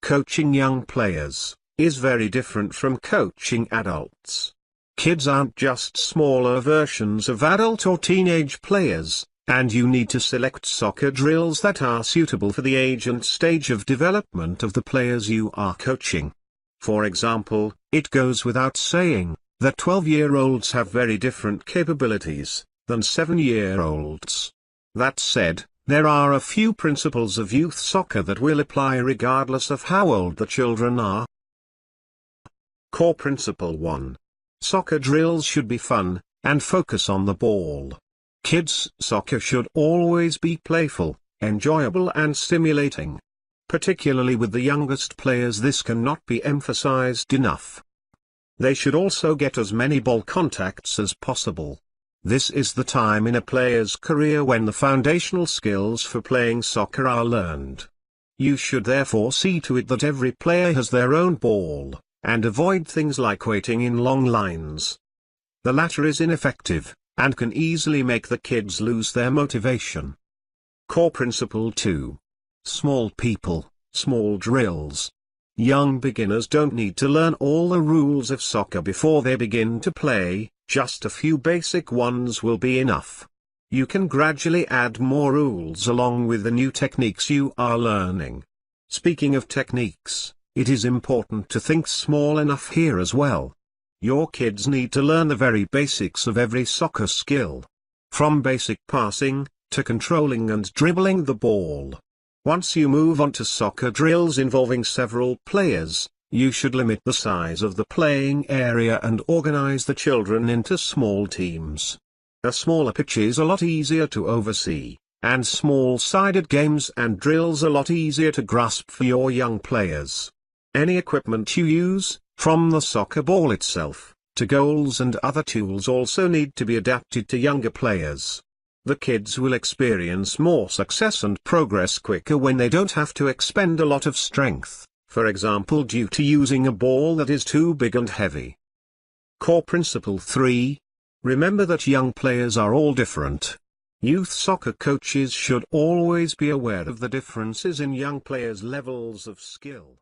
coaching young players is very different from coaching adults. Kids aren't just smaller versions of adult or teenage players, and you need to select soccer drills that are suitable for the age and stage of development of the players you are coaching. For example, it goes without saying that 12-year-olds have very different capabilities than 7-year-olds. That said, there are a few principles of youth soccer that will apply regardless of how old the children are. Core Principle 1. Soccer drills should be fun, and focus on the ball. Kids' soccer should always be playful, enjoyable and stimulating. Particularly with the youngest players, this cannot be emphasized enough. They should also get as many ball contacts as possible. This is the time in a player's career when the foundational skills for playing soccer are learned. You should therefore see to it that every player has their own ball, and avoid things like waiting in long lines. The latter is ineffective, and can easily make the kids lose their motivation. Core Principle 2. Small people, small drills. Young beginners don't need to learn all the rules of soccer before they begin to play, just a few basic ones will be enough. You can gradually add more rules along with the new techniques you are learning. Speaking of techniques, it is important to think small enough here as well. Your kids need to learn the very basics of every soccer skill. From basic passing, to controlling and dribbling the ball. Once you move on to soccer drills involving several players, you should limit the size of the playing area and organize the children into small teams. A smaller pitch is a lot easier to oversee, and small-sided games and drills a lot easier to grasp for your young players. Any equipment you use, from the soccer ball itself, to goals and other tools, also need to be adapted to younger players. The kids will experience more success and progress quicker when they don't have to expend a lot of strength, for example due to using a ball that is too big and heavy. Core Principle 3. Remember that young players are all different. Youth soccer coaches should always be aware of the differences in young players' levels of skill.